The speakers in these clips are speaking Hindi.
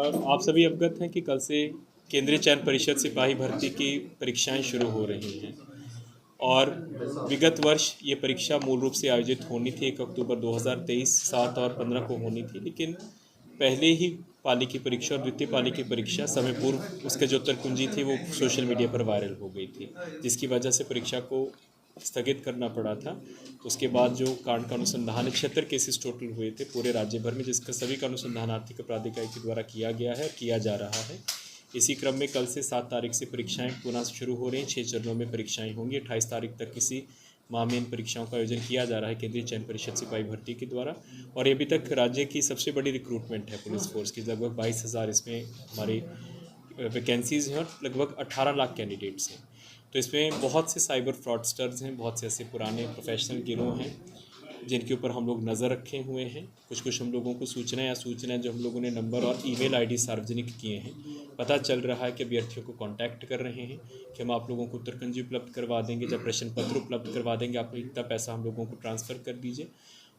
आप सभी अवगत हैं कि कल से केंद्रीय चयन परिषद सिपाही भर्ती की परीक्षाएं शुरू हो रही हैं और विगत वर्ष ये परीक्षा मूल रूप से आयोजित होनी थी 1 अक्टूबर 2023 7 और 15 को होनी थी, लेकिन पहले ही पाली की परीक्षा और द्वितीय पाली की परीक्षा समय पूर्व उसके जो उत्तर कुंजी थी वो सोशल मीडिया पर वायरल हो गई थी, जिसकी वजह से परीक्षा को स्थगित करना पड़ा था। उसके बाद जो कांड का अनुसंधान 76 केसेस टोटल हुए थे पूरे राज्य भर में, जिसका सभी का अनुसंधान आर्थिक अपराध इकाई के द्वारा किया गया है, किया जा रहा है। इसी क्रम में कल से 7 तारीख से परीक्षाएं पुनः शुरू हो रही हैं। 6 चरणों में परीक्षाएं होंगी। 28 तारीख तक किसी माह में इन परीक्षाओं का आयोजन किया जा रहा है केंद्रीय चयन परिषद सिपाही भर्ती के द्वारा। और ये अभी तक राज्य की सबसे बड़ी रिक्रूटमेंट है पुलिस फोर्स की। लगभग 22,000 इसमें हमारी वैकेंसीज़ हैं और लगभग 18 लाख कैंडिडेट्स हैं। तो इसमें बहुत से साइबर फ्रॉडस्टर्स हैं, बहुत से ऐसे पुराने प्रोफेशनल गिरोह हैं जिनके ऊपर हम लोग नज़र रखे हुए हैं। कुछ हम लोगों को सूचनाएं जो हम लोगों ने नंबर और ईमेल आईडी सार्वजनिक किए हैं, पता चल रहा है कि अभ्यर्थियों को कांटेक्ट कर रहे हैं कि हम आप लोगों को उत्तरकंजी उपलब्ध करवा देंगे, जब प्रश्न पत्र उपलब्ध करवा देंगे आप इतना पैसा हम लोगों को ट्रांसफ़र कर दीजिए।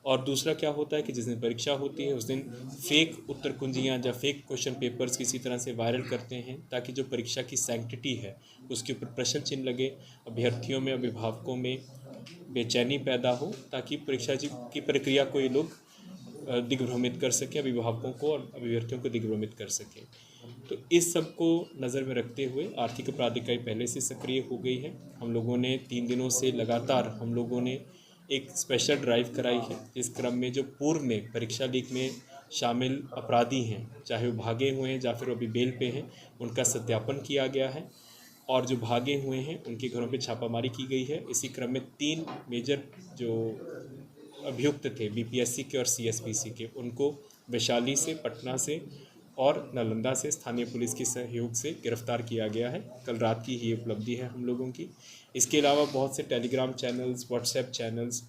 और दूसरा क्या होता है कि जिस दिन परीक्षा होती है उस दिन फेक उत्तर कुंजियाँ या फेक क्वेश्चन पेपर्स किसी तरह से वायरल करते हैं, ताकि जो परीक्षा की सैंक्टिटी है उसके ऊपर प्रश्न चिन्ह लगे, अभ्यर्थियों में, अभिभावकों में बेचैनी पैदा हो, ताकि परीक्षा की प्रक्रिया को ये लोग दिग्भ्रमित कर सकें, अभिभावकों को और अभ्यर्थियों को दिग्भ्रमित कर सकें। तो इस सब को नज़र में रखते हुए आर्थिक अपराध इकाई पहले से सक्रिय हो गई है। हम लोगों ने 3 दिनों से लगातार हम लोगों ने एक स्पेशल ड्राइव कराई है। इस क्रम में जो पूर्व में परीक्षा लीक में शामिल अपराधी हैं, चाहे वो भागे हुए हैं या फिर अभी बेल पे हैं, उनका सत्यापन किया गया है और जो भागे हुए हैं उनके घरों पे छापामारी की गई है। इसी क्रम में 3 मेजर जो अभियुक्त थे बीपीएससी के और सीएसपीसी के, उनको वैशाली से, पटना से और नालंदा से स्थानीय पुलिस के सहयोग से गिरफ्तार किया गया है। कल रात की ही उपलब्धि है हम लोगों की। इसके अलावा बहुत से टेलीग्राम चैनल्स, व्हाट्सएप चैनल्स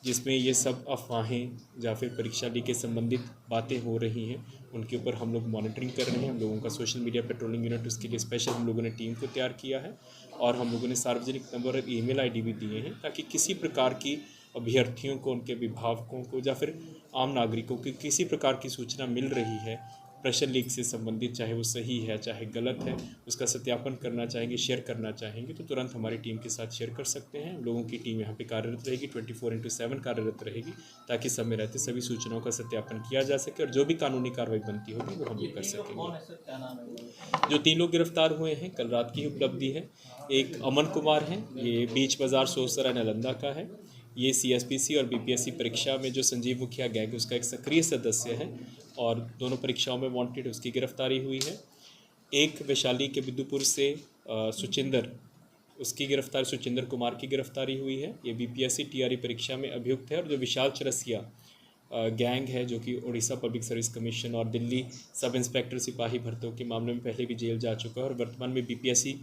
जिसमें ये सब अफवाहें या फिर परीक्षा लीक के संबंधित बातें हो रही हैं, उनके ऊपर हम लोग मॉनिटरिंग कर रहे हैं। हम लोगों का सोशल मीडिया पेट्रोलिंग यूनिट, उसके लिए स्पेशल हम लोगों ने टीम को तैयार किया है और हम लोगों ने सार्वजनिक नंबर और ईमेल आईडी भी दिए हैं, ताकि किसी प्रकार की अभ्यर्थियों को, उनके अभिभावकों को या फिर आम नागरिकों को किसी प्रकार की सूचना मिल रही है प्रश्न लीक से संबंधित, चाहे वो सही है चाहे गलत है, उसका सत्यापन करना चाहेंगे, शेयर करना चाहेंगे तो तुरंत हमारी टीम के साथ शेयर कर सकते हैं। हम लोगों की टीम यहाँ पे कार्यरत रहेगी, 24/7 कार्यरत रहेगी, ताकि समय रहते सभी सूचनाओं का सत्यापन किया जा सके और जो भी कानूनी कार्रवाई बनती होगी वो हम लोग कर सकेंगे। जो 3 लोग गिरफ्तार हुए हैं कल रात की उपलब्धि है। एक अमन कुमार है, ये बीच बाजार सोसरा नालंदा का है। ये सीएसपीसी और बीपीएससी परीक्षा में जो संजीव मुखिया गैंग उसका एक सक्रिय सदस्य है और दोनों परीक्षाओं में वांटेड, उसकी गिरफ्तारी हुई है। एक वैशाली के बिदुपुर से सुचिंदर, उसकी गिरफ्तारी, सुचिंदर कुमार की गिरफ्तारी हुई है। ये बीपीएससी टीआरई परीक्षा में अभियुक्त है। और जो विशाल चरसिया गैंग है, जो कि उड़ीसा पब्लिक सर्विस कमीशन और दिल्ली सब इंस्पेक्टर सिपाही भर्तियों के मामले में पहले भी जेल जा चुका है और वर्तमान में बीपीएससी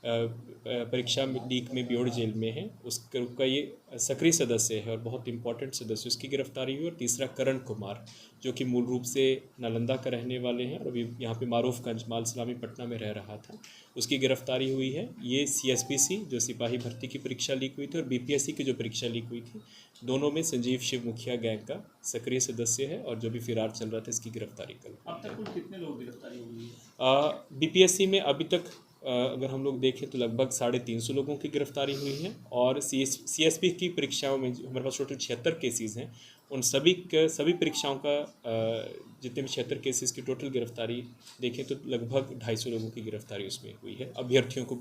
परीक्षा लीक में ब्योड़ जेल में है, उसका ये सक्रिय सदस्य है और बहुत इंपॉर्टेंट सदस्य, उसकी गिरफ्तारी हुई। और तीसरा करण कुमार, जो कि मूल रूप से नालंदा का रहने वाले हैं और अभी यहाँ पे मारूफगंज माल सलामी पटना में रह रहा था, उसकी गिरफ्तारी हुई है। ये सीएसपीसी जो सिपाही भर्ती की परीक्षा लीक हुई थी और बीपीएससी की जो परीक्षा लीक हुई थी, दोनों में संजीव शिव मुखिया गैंग का सक्रिय सदस्य है और जो भी फिरार चल रहा था, इसकी गिरफ्तारी कल। अब तक कुल कितने लोग गिरफ्तारी हुई है? बीपीएससी में अभी तक अगर हम लोग देखें तो लगभग 350 लोगों की गिरफ्तारी हुई है और सीएसपी की परीक्षाओं में हमारे पास टोटल 76 केसेस हैं। उन सभी परीक्षाओं का जितने भी 76 केसेस की टोटल गिरफ्तारी देखें तो लगभग 250 लोगों की गिरफ्तारी उसमें हुई है, अभ्यर्थियों को